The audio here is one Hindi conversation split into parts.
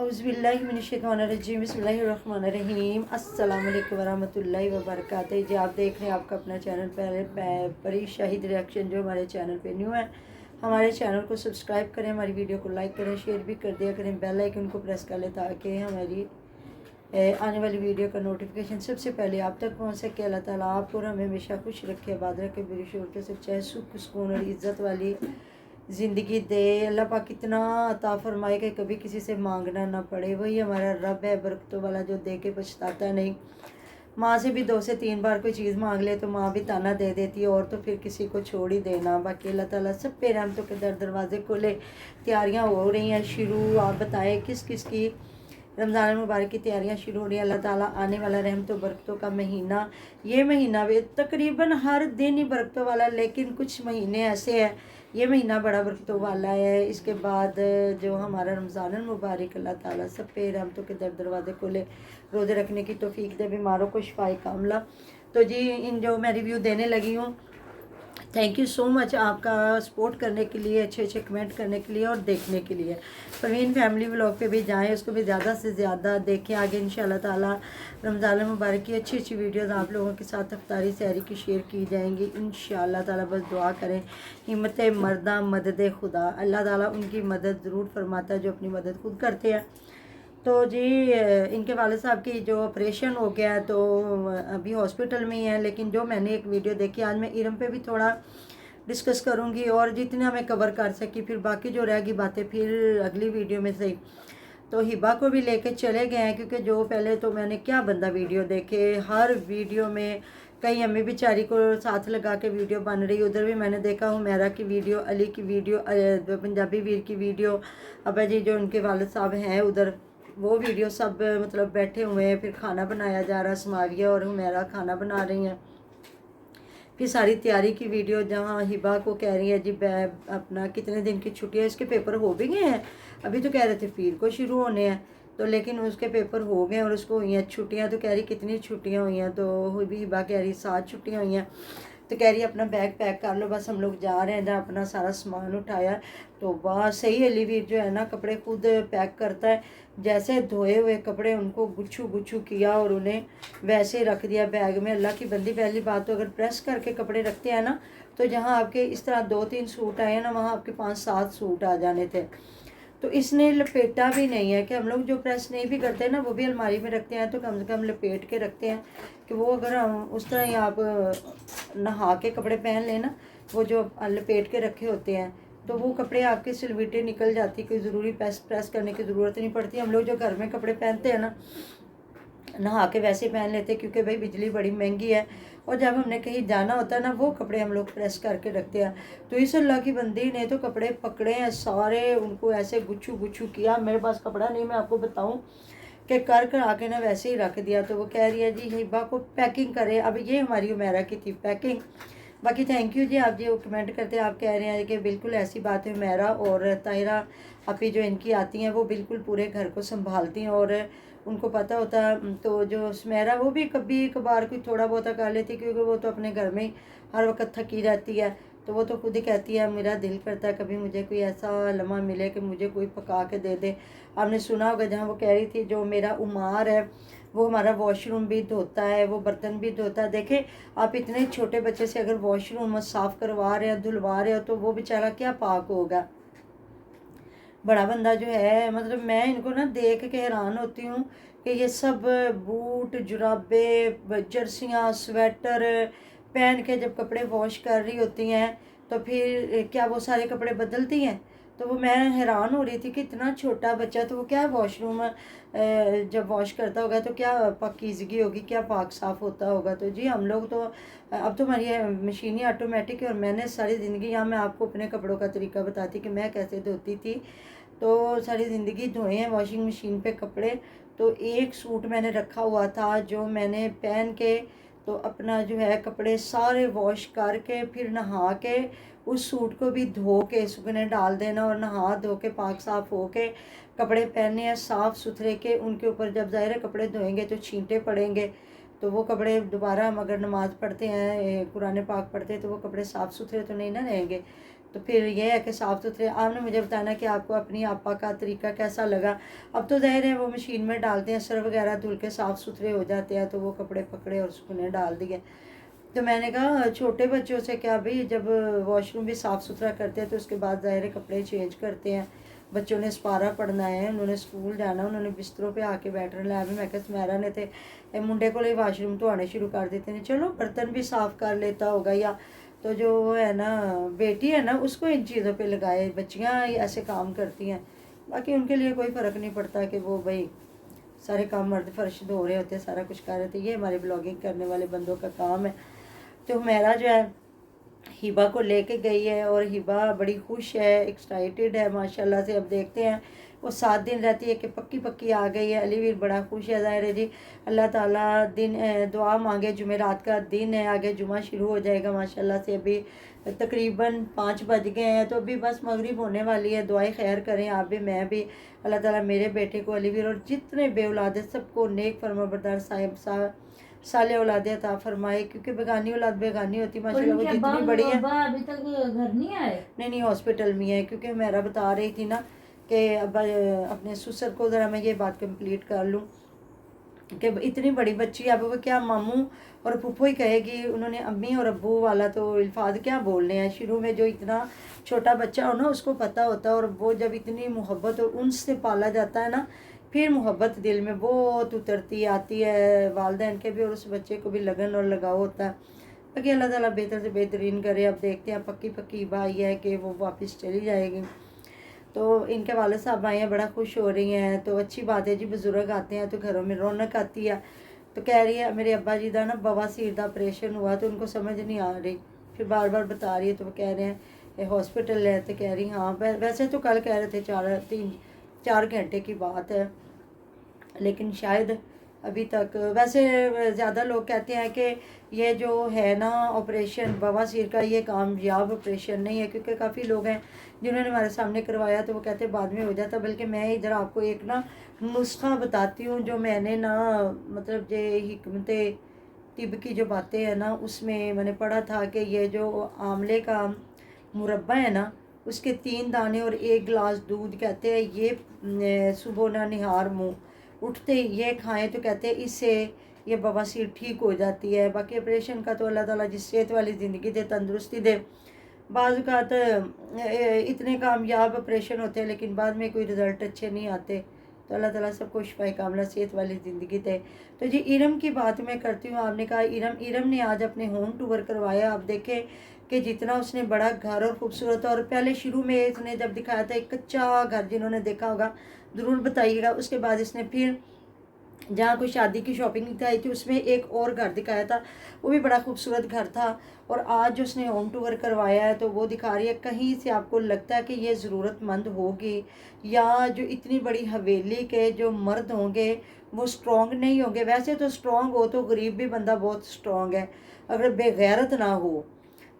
औज़ुबिल्लाहि मिनश्शैतानिर्रजीम बिस्मिल्लाहिर्रहमानिर्रहीम अस्सलाम वालेकुम वरहमतुल्लाहि वबरकातुहू। जी आप देख रहे हैं आपका अपना चैनल परी शाहिद रिएक्शन। जो हमारे चैनल पे न्यू है हमारे चैनल को सब्सक्राइब करें, हमारी वीडियो को लाइक करें, शेयर भी कर दिया करें, बेल आइकन को प्रेस कर लें ताकि हमारी आने वाली वीडियो का नोटिफिकेशन सबसे पहले आप तक पहुँच सके। अल्लाह ताला आपको हमें हमेशा खुश रखे, आबाद रखे, बेशोर के सच्चाई सुख सुकून और इज़्ज़त वाली ज़िंदगी दे। अल्लाह पाक कितना अता फरमाए कि कभी किसी से मांगना ना पड़े। वही हमारा रब है बरकतों वाला जो दे के पछताता नहीं। माँ से भी 2 से 3 बार कोई चीज़ मांग ले तो माँ भी ताना दे देती है, और तो फिर किसी को छोड़ ही देना। बाकी अल्लाह ताला सब पे रहमतों के दरवाजे खोले। तैयारियाँ हो रही हैं शुरू। आप बताएं किस किस की रमज़ान मुबारक की तैयारियां शुरू हो रही हैं। अल्लाह ताला आने वाला रहमतों बरकतों का महीना, ये महीना भी तकरीबन हर दिन ही बरकतों वाला, लेकिन कुछ महीने ऐसे हैं ये महीना बड़ा बरकतों वाला है। इसके बाद जो हमारा रमज़ान मुबारक, अल्लाह ताला सब पे रहमतों के दरवाजे खोले, रोज़े रखने की तौफीक दे, बीमारों को शिफाए कामला। तो जी इन जो मैं रिव्यू देने लगी हूँ, थैंक यू सो मच आपका सपोर्ट करने के लिए, अच्छे अच्छे कमेंट करने के लिए और देखने के लिए। परवीन फैमिली व्लॉग पे भी जाएं, उसको भी ज़्यादा से ज़्यादा देखें। आगे इंशाल्लाह ताला रमज़ान मुबारक की अच्छी अच्छी वीडियोस आप लोगों के साथ इफ्तारी सहरी की शेयर की जाएंगी इंशाल्लाह ताला। बस दुआ करें, हिम्मत मर्दा मदद खुदा, अल्लाह ताला उनकी मदद ज़रूर फरमाता है जो अपनी मदद खुद करते हैं। तो जी इनके वालिद साहब की जो ऑपरेशन हो गया है तो अभी हॉस्पिटल में ही है, लेकिन जो मैंने एक वीडियो देखी, आज मैं इरम पे भी थोड़ा डिस्कस करूंगी और जितना मैं कवर कर सकी, फिर बाकी जो रहेगी बातें फिर अगली वीडियो में से। तो हिबा को भी लेके चले गए हैं, क्योंकि जो पहले तो मैंने क्या बंदा वीडियो देखे, हर वीडियो में कहीं अम्मी बेचारी को साथ लगा के वीडियो बन रही। उधर भी मैंने देखा हुमैरा की वीडियो, अली की वीडियो, पंजाबी वीर की वीडियो, अबा जी जो उनके वालिद साहब हैं उधर, वो वीडियो सब मतलब बैठे हुए हैं। फिर खाना बनाया जा रहा है, समाविया और हुमैरा खाना बना रही हैं। फिर सारी तैयारी की वीडियो जहाँ हिबा को कह रही है जी अपना कितने दिन की छुट्टियाँ, इसके पेपर हो भी गए हैं। अभी तो कह रहे थे पीर को शुरू होने हैं, तो लेकिन उसके पेपर हो गए और उसको हुई हैं छुट्टियाँ। तो कह रही कितनी छुट्टियाँ हुई हैं, तो हिबा कह रही 7 छुट्टियाँ हुई हैं। तो कह रही अपना बैग पैक कर लो, बस हम लोग जा रहे हैं। जहाँ अपना सारा सामान उठाया तो वाह सही, अली वीर जो है ना कपड़े खुद पैक करता है। जैसे धोए हुए कपड़े उनको गुच्छू गुच्छू किया और उन्हें वैसे रख दिया बैग में। अल्लाह की बंदी, पहली बात तो अगर प्रेस करके कपड़े रखते हैं ना, तो जहाँ आपके इस तरह 2-3 सूट आए ना, वहाँ आपके 5-7 सूट आ जाने थे। तो इसने लपेटा भी नहीं है, कि हम लोग जो प्रेस नहीं भी करते हैं ना, वो भी अलमारी में रखते हैं, तो कम से कम लपेट के रखते हैं कि वो अगर हम उस तरह ही आप नहा के कपड़े पहन लेना, वो जो लपेट के रखे होते हैं, तो वो कपड़े आपके सिलवटें निकल जाती, कोई ज़रूरी प्रेस करने की ज़रूरत नहीं पड़ती। हम लोग जो घर में कपड़े पहनते हैं ना, नहा के वैसे पहन लेते, क्योंकि भाई बिजली बड़ी महंगी है, और जब हमने कहीं जाना होता है ना, वो कपड़े हम लोग प्रेस करके रखते हैं। तो इस अल्लाह की बंदी ने तो कपड़े पकड़े हैं सारे, उनको ऐसे गुच्छू गुच्छू किया। मेरे पास कपड़ा नहीं मैं आपको बताऊं कि कर आके ना वैसे ही रख दिया। तो वो कह रही है जी हिबा को पैकिंग करे। अब ये हमारी उमेरा की थी पैकिंग। बाकी थैंक यू जी, आप जी कमेंट करते हैं, आप कह रहे हैं कि बिल्कुल ऐसी बात है। उमेरा और ताहिरा आपी जो इनकी आती हैं, वो बिल्कुल पूरे घर को संभालती हैं और उनको पता होता। तो जो सुमेरा वो भी कभी कभार कोई थोड़ा बहुत कर लेती, क्योंकि वो तो अपने घर में ही हर वक्त थकी रहती है। तो वो तो खुद ही कहती है मेरा दिल करता है कभी मुझे कोई ऐसा लम्हा मिले कि मुझे कोई पका के दे दे। आपने सुना होगा जहाँ वो कह रही थी जो मेरा उमार है वो हमारा वॉशरूम भी धोता है, वो बर्तन भी धोता है। देखे आप इतने छोटे बच्चे से अगर वॉशरूम साफ़ करवा रहे हो, धुलवा रहे हो, तो वो बेचारा क्या पाक होगा। बड़ा बंदा जो है, मतलब मैं इनको ना देख के हैरान होती हूँ कि ये सब बूट जुराबे जर्सियाँ स्वेटर पहन के जब कपड़े वॉश कर रही होती हैं, तो फिर क्या वो सारे कपड़े बदलती हैं। तो वो मैं हैरान हो रही थी कि इतना छोटा बच्चा, तो वो क्या वॉशरूम जब वॉश करता होगा तो क्या पाकीज़गी होगी, क्या पाक साफ़ होता होगा। तो जी हम लोग तो अब तो हमारी मशीन ही ऑटोमेटिक है, और मैंने सारी ज़िंदगी, यहाँ मैं आपको अपने कपड़ों का तरीका बताती कि मैं कैसे धोती थी। तो सारी ज़िंदगी धोए हैं वॉशिंग मशीन पे कपड़े। तो एक सूट मैंने रखा हुआ था जो मैंने पहन के, तो अपना जो है कपड़े सारे वॉश करके फिर नहा के उस सूट को भी धो के सूखने डाल देना, और नहा धो के पाक साफ़ हो के कपड़े पहनने हैं साफ़ सुथरे के। उनके ऊपर जब ज़ाहिर कपड़े धोएंगे तो छींटे पड़ेंगे, तो वो कपड़े दोबारा हम अगर नमाज़ पढ़ते हैं कुरान पाक पढ़ते हैं तो वो कपड़े साफ़ सुथरे तो नहीं ना रहेंगे। तो फिर ये है कि साफ़ सुथरे आपने मुझे बताना कि आपको अपनी आपा का तरीका कैसा लगा। अब तो ज़ाहिर है वो मशीन में डालते हैं, सर्फ वगैरह धुल के साफ़ सुथरे हो जाते हैं, तो वो कपड़े पकड़े और सुखने डाल दिए। तो मैंने कहा छोटे बच्चों से क्या भाई, जब वॉशरूम भी साफ़ सुथरा करते हैं तो उसके बाद ज़ाहिर है कपड़े चेंज करते हैं। बच्चों ने सपारा पढ़ना है, उन्होंने स्कूल जाना, उन्होंने बिस्तरों पे आके बैठना है। मैं कहा सुमेरा ने थे मुंडे को वाशरूम तो आने शुरू कर देते हैं, चलो बर्तन भी साफ़ कर लेता होगा, या तो जो है ना बेटी है ना उसको इन चीज़ों पे लगाए। बच्चियाँ ऐसे काम करती हैं, बाकी उनके लिए कोई फ़र्क नहीं पड़ता कि वो भाई सारे काम मर्द फर्श धो रहे होते, सारा कुछ कर रहे थे। ये हमारे ब्लॉगिंग करने वाले बंदों का काम है। तो मेरा जो है हिबा को लेके गई है और हिबा बड़ी खुश है, एक्साइटेड है माशाल्लाह से। अब देखते हैं वो 7 दिन रहती है कि पक्की पक्की आ गई है। अलीवीर बड़ा खुश है, ज़ाहिर है जी। अल्लाह ताला दिन दुआ मांगे, जुमेरात का दिन है, आगे जुमा शुरू हो जाएगा माशाल्लाह से। अभी तकरीबन 5 बज गए हैं, तो अभी बस मगरिब होने वाली है। दुआएं खैर करें आप भी, मैं भी। अल्लाह ताला मेरे बेटे को अलीवीर और जितने बेऔलाद सबको नेक फरमाबरदार साहिब साले औलादे अता फरमाए, क्योंकि बेगानी औलाद बेगानी होती माशाल्लाह। वो जितनी बड़ी है अभी तक घर नहीं आए। नहीं हॉस्पिटल में है, क्योंकि मेरा बता रही थी ना कि अब अपने ससुर को ज़रा मैं ये बात कंप्लीट कर लूँ कि इतनी बड़ी बच्ची, अब वो क्या मामू और पुप्पो ही कहेगी। उन्होंने अम्मी और अब्बू वाला तो अल्फाज क्या बोलने हैं। शुरू में जो इतना छोटा बच्चा हो ना उसको पता होता है, और वो जब इतनी मोहब्बत और उनसे पाला जाता है ना, फिर मोहब्बत दिल में बहुत उतरती आती है। वालिदैन के भी और उस बच्चे को भी लगन और लगाव होता है। बाकी अल्लाह ताला बेहतर से बेहतरीन करे। अब देखते हैं, पक्की पक्की बाई है कि वो वापस चली जाएगी। तो इनके वाले साहब आए हैं, बड़ा खुश हो रही हैं। तो अच्छी बात है जी, बुज़ुर्ग आते हैं तो घरों में रौनक आती है। तो कह रही है मेरे अब्बा जी का ना बवासीर का ऑपरेशन हुआ, तो उनको समझ नहीं आ रही, फिर बार बार बता रही है। तो वो कह रहे हैं हॉस्पिटल है, तो कह रही हाँ। वैसे तो कल कह रहे थे 4 घंटे की बात है, लेकिन शायद अभी तक। वैसे ज़्यादा लोग कहते हैं कि ये जो है ना ऑपरेशन बवासीर का, ये कामयाब ऑपरेशन नहीं है, क्योंकि काफ़ी लोग हैं जिन्होंने हमारे सामने करवाया तो वो कहते बाद में हो जाता। बल्कि मैं इधर आपको एक ना नुस्खा बताती हूँ जो मैंने ना, मतलब ये हिकमत तिब की जो बातें हैं ना उसमें मैंने पढ़ा था कि ये जो आंवले का मुरब्बा है ना, उसके 3 दाने और 1 गिलास दूध, कहते हैं ये सुबह ना निहार मुँह उठते ही ये खाएं, तो कहते हैं इससे ये बवासीर ठीक हो जाती है। बाकी ऑपरेशन का तो अल्लाह ताला जिस सेहत वाली ज़िंदगी दे, तंदुरुस्ती दे। बाज़ औक़ात इतने कामयाब ऑपरेशन होते हैं लेकिन बाद में कोई रिज़ल्ट अच्छे नहीं आते। तो अल्लाह ताला सबको शिफ़ाए कामला सेहत वाली ज़िंदगी दे। तो जी इरम की बात मैं करती हूँ। आपने कहा इरम ने आज अपने होम टूर करवाया। आप देखें कि जितना उसने बड़ा घर और खूबसूरत, और पहले शुरू में इसने जब दिखाया था एक कच्चा घर, जिन्होंने देखा होगा ज़रूर बताइएगा। उसके बाद इसने फिर जहाँ कोई शादी की शॉपिंग दिखाई थी उसमें एक और घर दिखाया था, वो भी बड़ा खूबसूरत घर था। और आज जो उसने होम टूर करवाया है तो वो दिखा रही है। कहीं से आपको लगता है कि ये ज़रूरतमंद होगी, या जो इतनी बड़ी हवेली के जो मर्द होंगे वो स्ट्रॉन्ग नहीं होंगे। वैसे तो स्ट्रॉन्ग हो तो गरीब भी बंदा बहुत स्ट्रॉन्ग है, अगर बेगैरत ना हो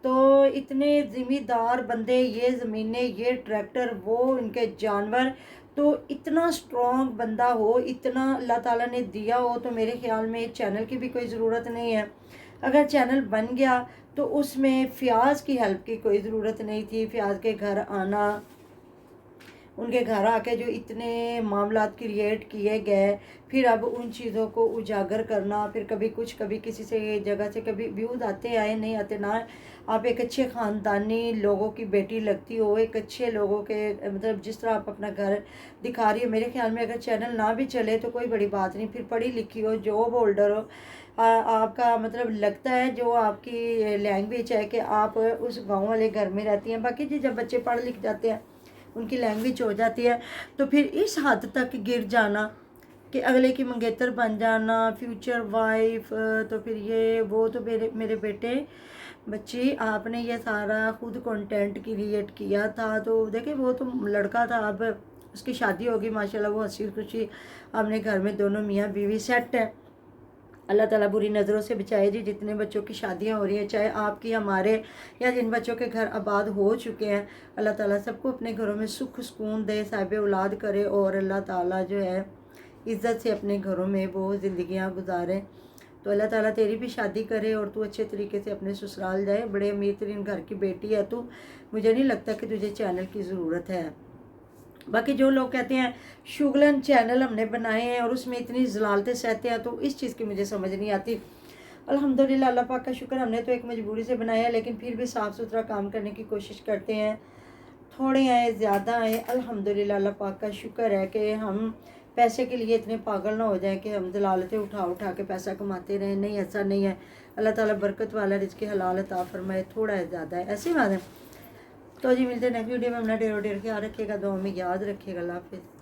तो। इतने ज़िम्मेदार बंदे, ये ज़मीनें, ये ट्रैक्टर, वो इनके जानवर, तो इतना स्ट्रॉन्ग बंदा हो, इतना अल्लाह ताला ने दिया हो, तो मेरे ख़्याल में चैनल की भी कोई ज़रूरत नहीं है। अगर चैनल बन गया तो उसमें फ़याज़ की हेल्प की कोई ज़रूरत नहीं थी। फ़याज़ के घर आना, उनके घर आके जो इतने मामलात क्रिएट किए गए, फिर अब उन चीज़ों को उजागर करना, फिर कभी कुछ कभी किसी से जगह से कभी व्यूज़ आते आए नहीं आते ना। आप एक अच्छे ख़ानदानी लोगों की बेटी लगती हो, एक अच्छे लोगों के, मतलब जिस तरह आप अपना घर दिखा रही हो। मेरे ख्याल में अगर चैनल ना भी चले तो कोई बड़ी बात नहीं, फिर पढ़ी लिखी हो, जॉब होल्डर हो, आपका मतलब लगता है जो आपकी लैंग्वेज है कि आप उस गाँव वाले घर में रहती हैं। बाकी जी जब बच्चे पढ़ लिख जाते हैं, उनकी लैंग्वेज हो जाती है, तो फिर इस हद तक गिर जाना कि अगले की मंगेतर बन जाना, फ्यूचर वाइफ, तो फिर ये वो। तो मेरे बेटे बच्ची, आपने ये सारा खुद कंटेंट क्रिएट किया था। तो देखिए वो तो लड़का था, अब उसकी शादी होगी माशाल्लाह, वो हंसी खुशी अपने घर में दोनों मियाँ बीवी सेट है। अल्लाह ताला बुरी नज़रों से बचाए जी। जितने बच्चों की शादियां हो रही हैं, चाहे आपकी, हमारे, या जिन बच्चों के घर आबाद हो चुके हैं, अल्लाह ताला सबको अपने घरों में सुख सुकून दे, साहिब औलाद करे, और अल्लाह ताला जो है इज़्ज़त से अपने घरों में वो ज़िंदगियां गुजारें। तो अल्लाह ताला तेरी भी शादी करे और तू अच्छे तरीके से अपने ससुराल जाए। बड़े अमीर तरीन घर की बेटी है तू, मुझे नहीं लगता कि तुझे चैनल की ज़रूरत है। बाकी जो लोग कहते हैं शुगलन चैनल हमने बनाए हैं और उसमें इतनी जलालतें सहते हैं, तो इस चीज़ की मुझे समझ नहीं आती। अल्हम्दुलिल्लाह, अल्लाह पाक का शुक्र, हमने तो एक मजबूरी से बनाया है, लेकिन फिर भी साफ़ सुथरा काम करने की कोशिश करते हैं। थोड़े आए ज़्यादा आए, अल्हम्दुलिल्लाह अल्लाह पाक का शुक्र है कि हम पैसे के लिए इतने पागल ना हो जाएं कि हम दलालतें उठा उठा के पैसा कमाते रहें। नहीं, ऐसा नहीं है। अल्लाह ताला बरकत वाला रिज़्क़ हलाल अता फरमाए, थोड़ा है ज़्यादा है, ऐसी बात है। तो जी मिलते हैं नेक्स्ट वीडियो में। अपना ढेरों ढेर ख्याल रखिएगा, दुआ में याद रखिएगा। अल्लाह हाफ़िज़।